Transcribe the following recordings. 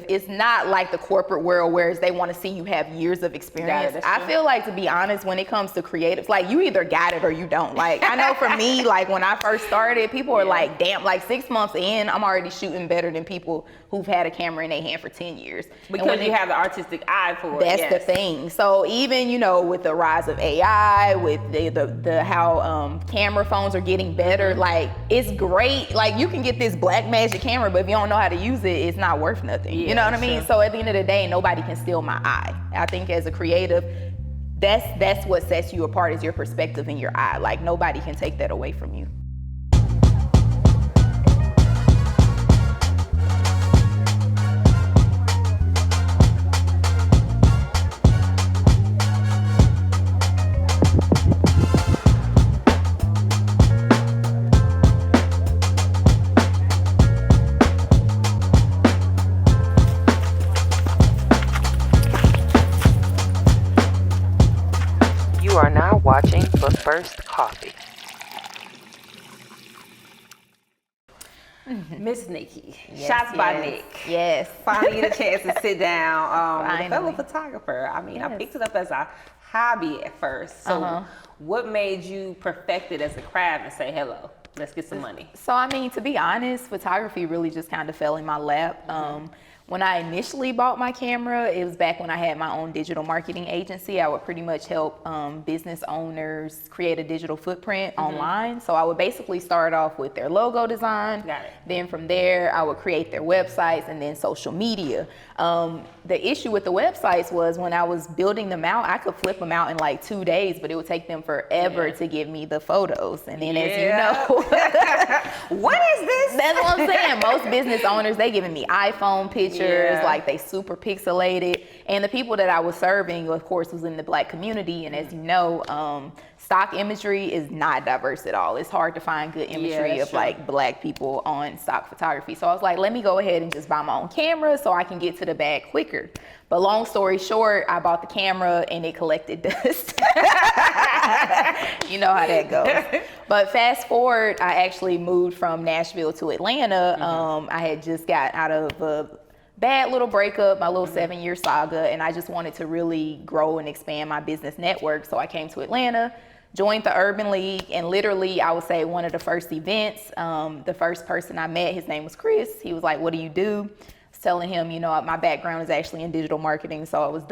It's not like the corporate world where they want to see you have years of experience. I feel like, to be honest, when it comes to creatives, like, you either got it or you don't. Like, I know for me, like, when I first started, people are like, damn, like 6 months in, I'm already shooting better than people who've had a camera in their hand for 10 years. Because you have the artistic eye for it. That's the thing. So even, you know, with the rise of AI, with the how camera phones are getting better, like, it's great. Like, you can get this black magic camera, but if you don't know how to use it, it's not worth nothing. You know what I mean? So at the end of the day, nobody can steal my eye. I think as a creative, that's what sets you apart, is your perspective and your eye. Like, nobody can take that away from you. You are now watching But First Coffee. Miss Nikki, shots by Nick. Yes. Finally get a chance to sit down with a fellow photographer. I mean, I picked it up as a hobby at first. So what made you perfect it as a craft and say, hello, let's get some money? So, I mean, to be honest, photography really just kind of fell in my lap. When I initially bought my camera, it was back when I had my own digital marketing agency. I would pretty much help business owners create a digital footprint online. So I would basically start off with their logo design. Got it. Then from there, I would create their websites and then social media. The issue with the websites was when I was building them out, I could flip them out in like 2 days, but it would take them forever to give me the photos. And then as you know, what is this? That's what I'm saying. Most business owners, they giving me iPhone pictures, like they super pixelated. And the people that I was serving, of course, was in the Black community. And as you know, stock imagery is not diverse at all. It's hard to find good imagery of like Black people on stock photography. So I was like, let me go ahead and just buy my own camera so I can get to the bag quicker. But long story short, I bought the camera and it collected dust. You know how that goes. But fast forward, I actually moved from Nashville to Atlanta. I had just got out of a bad little breakup, my little 7-year saga, and I just wanted to really grow and expand my business network. So I came to Atlanta, joined the Urban League, and literally, I would say one of the first events, the first person I met, his name was Chris. He was like, "What do you do?" Telling him, you know, my background is actually in digital marketing, so I was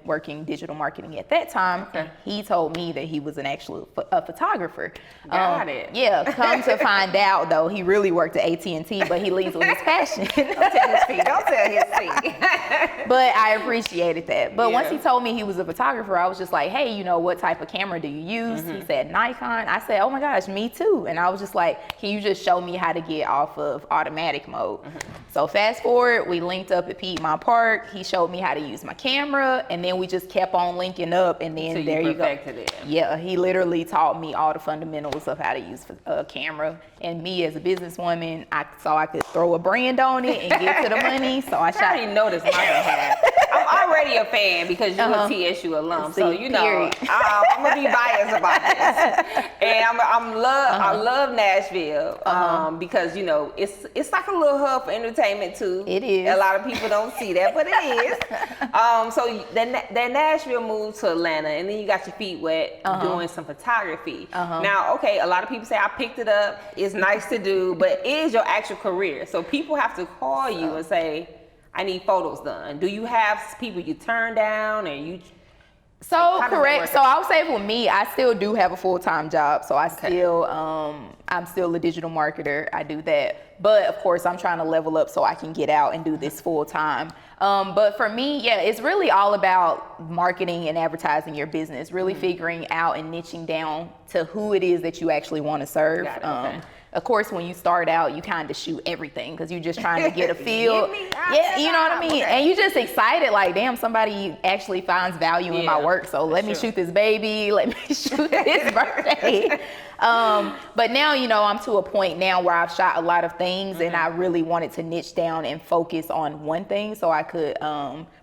working digital marketing at that time. He told me that he was a photographer. Got it. Yeah, come to find out though, he really worked at AT&T, but he leads with his passion. Don't tell his feet. Don't tell his feet. But I appreciated that. But once he told me he was a photographer, I was just like, hey, you know, what type of camera do you use? He said Nikon. I said, oh my gosh, me too. And I was just like, can you just show me how to get off of automatic mode? So fast forward, we linked up at Piedmont Park. He showed me how to use my camera, and then we just kept on linking up, and then there you go. It. Yeah, he literally taught me all the fundamentals of how to use a camera. And me as a businesswoman, I saw I could throw a brand on it and get to the money. So I shot. I already noticed my behalf. I'm already a fan because you're a TSU alum, so you know I'm gonna be biased about this. And I love Nashville because you know it's like a little hub for entertainment too. It is. A lot of people don't see that, but it is. So that Nashville moved to Atlanta, and then you got your feet wet doing some photography. Now, okay, a lot of people say I picked it up. It's nice to do, but it is your actual career. So people have to call you and say, I need photos done. Do you have people you turn down, or you? So correct. So I would say for me, I still do have a full-time job. So I still, I'm still a digital marketer. I do that. But of course, I'm trying to level up so I can get out and do this full-time. But for me, it's really all about marketing and advertising your business, really figuring out and niching down to who it is that you actually want to serve. Of course, when you start out, you kind of shoot everything because you're just trying to get a feel. You know what I mean? And you're just excited, like, damn, somebody actually finds value in my work. So let me shoot this baby. Let me shoot this birthday. But now, you know, I'm to a point now where I've shot a lot of things and I really wanted to niche down and focus on one thing so I could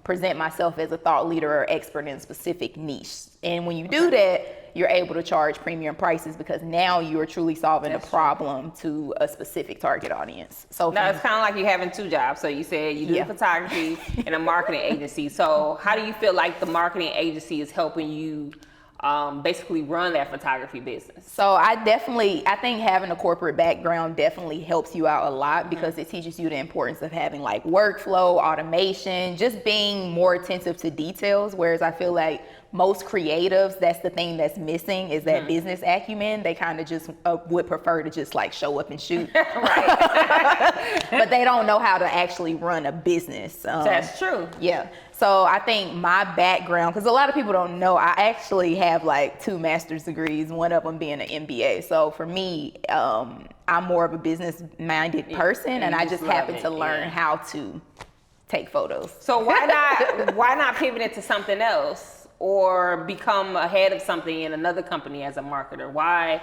present myself as a thought leader or expert in a specific niche. And when you do that, you're able to charge premium prices because now you're truly solving a problem to a specific target audience. So now it's kind of like you having two jobs. So you said you do photography and a marketing agency. So how do you feel like the marketing agency is helping you basically run that photography business? So I think having a corporate background definitely helps you out a lot because it teaches you the importance of having like workflow, automation, just being more attentive to details. Whereas I feel like most creatives, that's the thing that's missing is that business acumen. They kind of just would prefer to just like show up and shoot. Right. But they don't know how to actually run a business. That's true. Yeah. So I think my background, because a lot of people don't know, I actually have like 2 master's degrees, one of them being an MBA. So for me, I'm more of a business-minded person, and I just happen to learn how to take photos. So why not pivot into something else or become ahead of something in another company as a marketer? Why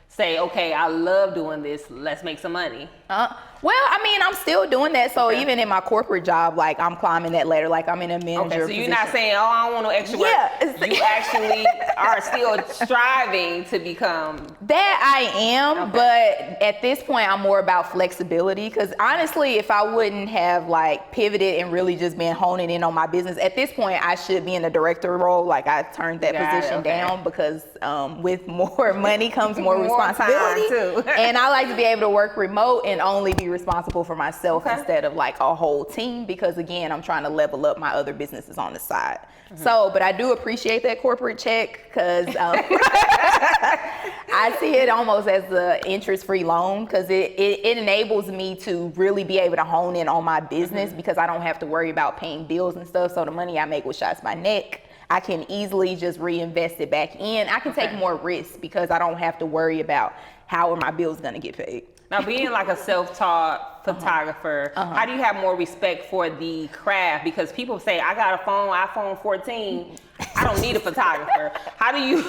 say, okay, I love doing this, let's make some money? Well, I mean, I'm still doing that. So even in my corporate job, like I'm climbing that ladder, like I'm in a manager Okay, so position. you're not saying, oh, I don't want no extra work. You actually are still striving to become. That I am, but at this point, I'm more about flexibility. Because honestly, if I wouldn't have like pivoted and really just been honing in on my business, at this point, I should be in a director role. Like I turned that position down because with more money comes more responsibility. Too. And I like to be able to work remote and only be responsible for myself instead of like a whole team, because again, I'm trying to level up my other businesses on the side. So, but I do appreciate that corporate check because I see it almost as an interest-free loan because it enables me to really be able to hone in on my business because I don't have to worry about paying bills and stuff. So the money I make with Shots by Neck, I can easily just reinvest it back in. I can take more risks because I don't have to worry about how are my bills going to get paid. Now, being like a self-taught photographer, how do you have more respect for the craft? Because people say, I got a iPhone 14, I don't need a photographer. How do you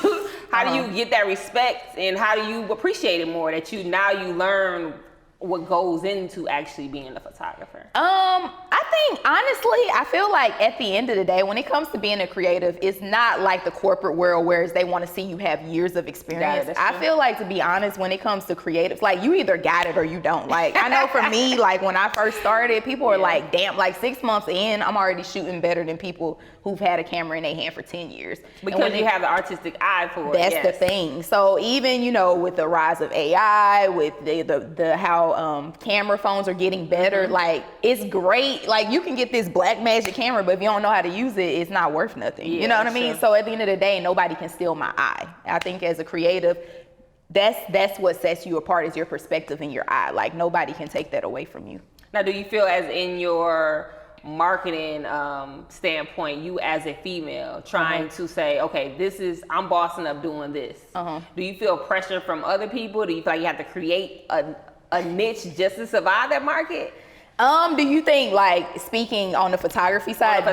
get that respect, and how do you appreciate it more that you learn what goes into actually being a photographer? I think honestly, I feel like at the end of the day, when it comes to being a creative, it's not like the corporate world where they want to see you have years of experience. I feel like, to be honest, when it comes to creatives, like you either got it or you don't. Like I know for me, like when I first started, people were like, damn, like 6 months in, I'm already shooting better than people who've had a camera in their hand for 10 years. Because you have the artistic eye for it. That's the thing. So even, with the rise of AI, with the how camera phones are getting better, like it's great. Like you can get this black magic camera, but if you don't know how to use it, it's not worth nothing. You know what I mean? So at the end of the day, nobody can steal my eye. I think as a creative, that's what sets you apart, is your perspective and your eye. Like nobody can take that away from you. Now, do you feel as in your marketing standpoint, you as a female trying to say, okay, I'm bossing up doing this. Do you feel pressure from other people? Do you feel like you have to create a niche just to survive that market? Do you think, like, speaking on the photography side?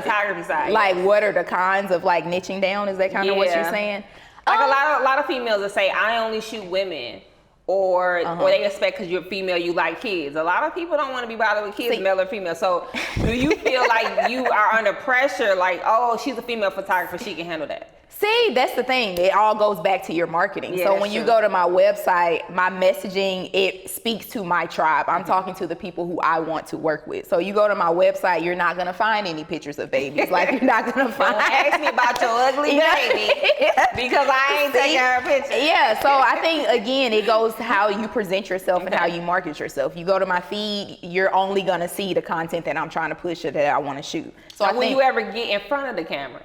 Like, what are the cons of like niching down? Is that kind of what you're saying? Like a lot of females that say, I only shoot women. Or they expect because you're female, you like kids. A lot of people don't want to be bothered with kids, male or female. So do you feel like you are under pressure, like, oh, she's a female photographer, she can handle that? See, that's the thing. It all goes back to your marketing. So when you go to my website, my messaging, it speaks to my tribe. I'm talking to the people who I want to work with. So you go to my website, you're not going to find any pictures of babies. Like you're not going to find. Don't ask me about your ugly baby because I ain't taking her picture. Yeah. So I think, again, it goes to how you present yourself and how you market yourself. You go to my feed, you're only going to see the content that I'm trying to push or that I want to shoot. So will you ever get in front of the camera?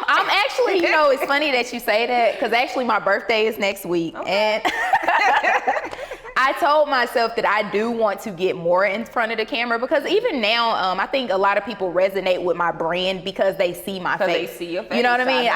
I'm actually, it's funny that you say that because actually my birthday is next week. And I told myself that I do want to get more in front of the camera because even now, I think a lot of people resonate with my brand because they see my face. They see your face. You know what I mean?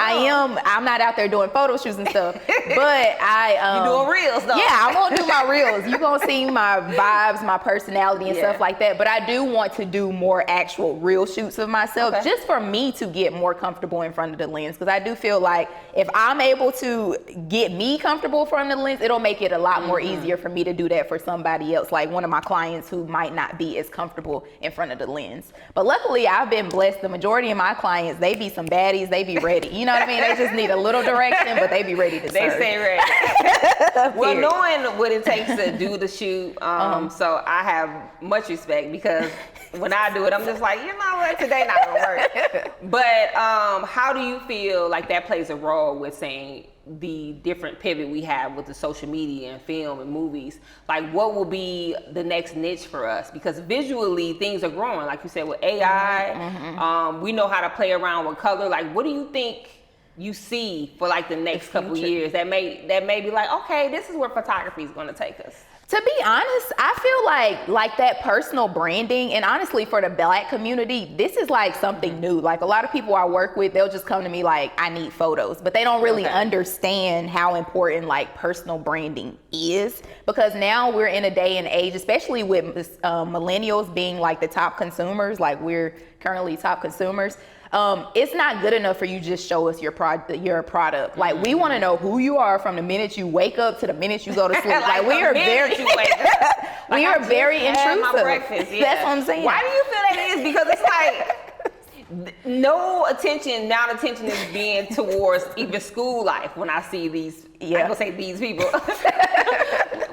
I'm not out there doing photo shoots and stuff, but you doing reels though. Yeah, I'm gonna do my reels. You're gonna see my vibes, my personality and stuff like that. But I do want to do more actual real shoots of myself just for me to get more comfortable in front of the lens. Because I do feel like if I'm able to get me comfortable in front of the lens, it'll make it a lot more easier for me to do that for somebody else, like one of my clients who might not be as comfortable in front of the lens. But luckily, I've been blessed. The majority of my clients, they be some baddies, they be ready. You know what I mean? They just need a little direction, but they be ready to They serve. stay ready. Well, knowing what it takes to do the shoot, so I have much respect, because when I do it, I'm just like, you know what, today not gonna work. But how do you feel like that plays a role with saying the different pivot we have with the social media and film and movies? Like, what will be the next niche for us? Because visually things are growing, like you said, with AI. We know how to play around with color. Like, what do you think you see for like the next couple years that may be like, okay, this is where photography is going to take us? To be honest, I feel like that personal branding, and honestly for the Black community, this is like something new. Like, a lot of people I work with, they'll just come to me like, I need photos, but they don't really understand how important like personal branding is, because now we're in a day and age, especially with millennials being like the top consumers, like we're currently top consumers. It's not good enough for you to just show us your product. Like, we want to know who you are from the minute you wake up to the minute you go to sleep. like we are very, we are very intrusive. My breakfast, That's what I'm saying. Why do you feel that is? Because it's like no attention. Now attention is being towards even school life. When I see these, I'm gonna say these people.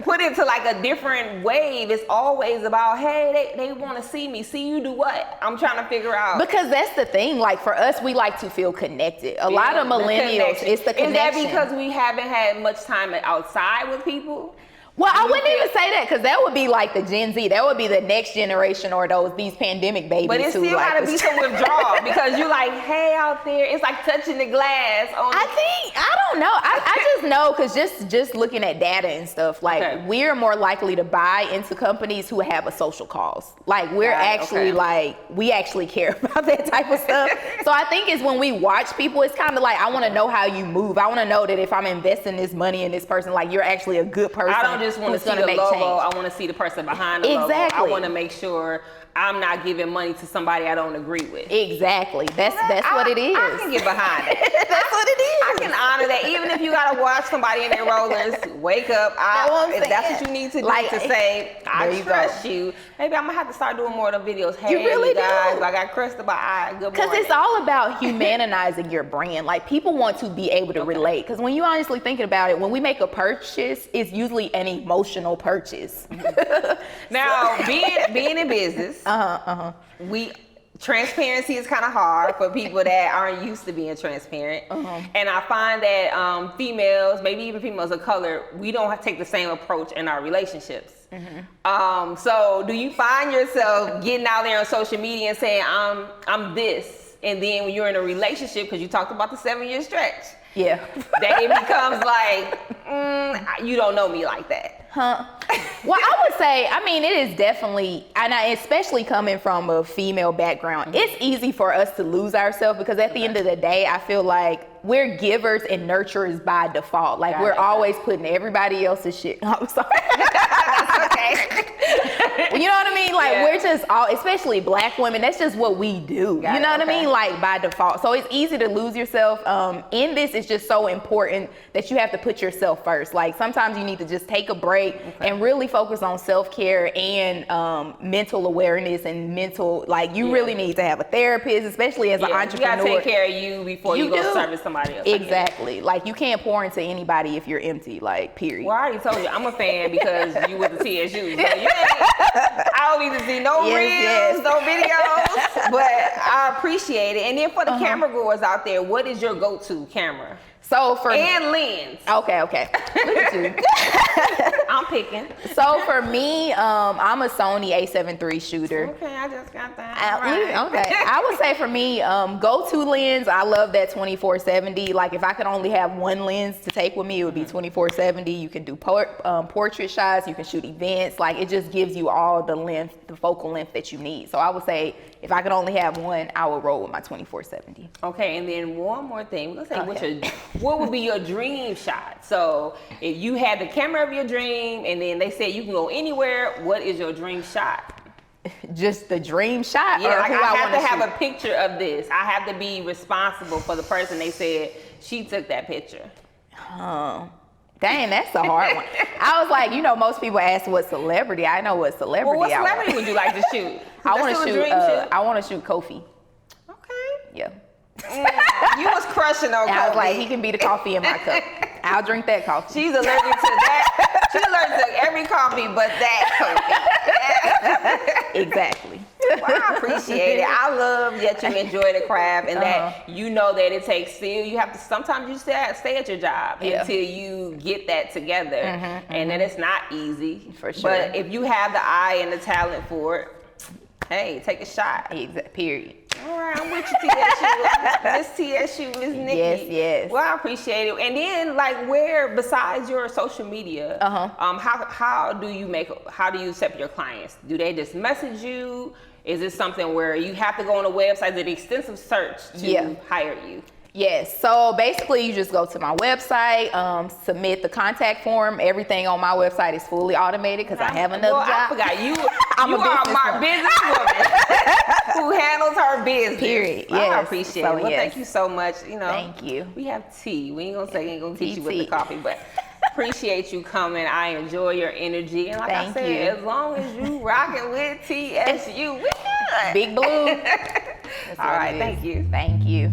Put into like a different wave. It's always about, hey, they want to see me. See you do what? I'm trying to figure out. Because that's the thing. Like, for us, we like to feel connected. A lot of millennials, it's the connection. Is that because we haven't had much time outside with people? Well, I wouldn't even say that, because that would be like the Gen Z. That would be the next generation, or these pandemic babies. But it still gotta be some withdrawal, because you like, hey, out there, it's like touching the glass. I don't know. I just know, because just looking at data and stuff, like we're more likely to buy into companies who have a social cause. Like, we're actually like, we actually care about that type of stuff. So I think it's when we watch people, it's kind of like, I want to know how you move. I want to know that if I'm investing this money in this person, like, you're actually a good person. I don't just want to see the logo. I want to see the person behind the logo. I want to make sure I'm not giving money to somebody I don't agree with. Exactly. That's what it is. I can get behind it. That's what it is. I can honor that. Even if you gotta watch somebody in their rollers, wake up. If that's what you need to do to say, I trust you. Maybe I'm gonna have to start doing more of the videos. Hey, you really guys, do. I got crusted by eye. Good morning. Because it's all about humanizing your brand. Like, people want to be able to relate. Because when you honestly thinking about it, when we make a purchase, it's usually an emotional purchase. Now, being in business, transparency is kind of hard for people that aren't used to being transparent. And I find that females, maybe even females of color, we don't take the same approach in our relationships. So do you find yourself getting out there on social media and saying, I'm this, and then when you're in a relationship, because you talked about the 7-year stretch, that it becomes like, you don't know me like that. Well, I would say, I mean, it is definitely, and especially coming from a female background, it's easy for us to lose ourselves, because at the end of the day, I feel like we're givers and nurturers by default. Like, we're always putting everybody else's shit. I'm sorry. You know what I mean? Like, we're just especially Black women, that's just what we do. You know what I mean? Like, by default. So it's easy to lose yourself. In this, it's just so important that you have to put yourself first. Like, sometimes you need to just take a break and really focus on self-care and mental awareness and mental, like, you really need to have a therapist, especially as an entrepreneur. You gotta take care of you before you go service somebody else. Exactly. Like, you can't pour into anybody if you're empty, like, period. Well, I already told you, I'm a fan because you with the TSU. So I don't need to see no reels, no videos, but I appreciate it. And then for the camera goers out there, what is your go-to camera? So and lens. Okay. Look at you. I'm picking. So for me, I'm a Sony A7 III shooter. Okay, I just got that. Okay. I would say for me, go-to lens, I love that 24-70. Like, if I could only have one lens to take with me, it would be 24-70. You can do portrait shots, you can shoot events. Like, it just gives you all the length, the focal length that you need. So I would say, if I could only have one, I would roll with my 24-70. Okay, and then one more thing. Let's say, what would be your dream shot? So if you had the camera of your dream, and then they said you can go anywhere, what is your dream shot? Just the dream shot? Yeah, like, I have to have a picture of this. I have to be responsible for the person they said she took that picture. Dang, that's a hard one. I was like, you know, most people ask what celebrity. I know what celebrity. Well, what I celebrity would you like to shoot? I want That's to still a shoot. dream shoot? I want to shoot Coffe. Okay. Yeah. You was crushing on And I was Coffe. like, he can be the coffee in my cup. I'll drink that coffee. She's allergic to that. She's allergic to every coffee but that Coffe. Exactly. Well, I appreciate it. I love that you enjoy the craft and that you know that it takes still. You have to, sometimes you stay at your job until you get that together. And that it's not easy. For sure. But if you have the eye and the talent for it, hey, take a shot. Period. All right, I'm with you, TSU. Miss TSU, Miss Nikki. Yes. Well, I appreciate it. And then, like, where besides your social media, how do you accept your clients? Do they just message you? Is it something where you have to go on a website, an extensive search to hire you? Yes. So basically, you just go to my website, submit the contact form. Everything on my website is fully automated because I have another job. I forgot you. I'm you a are my businesswoman who handles her business. Period. I Yes. appreciate So, it. Well, thank you so much. You know, Thank you. We have tea. We ain't gonna say ain't gonna teach you with the Tea. coffee, but appreciate you coming. I enjoy your energy, and like I Thank said, you. as long as you rocking with TSU, we good. Big Blue. All right. Thank you. Thank you.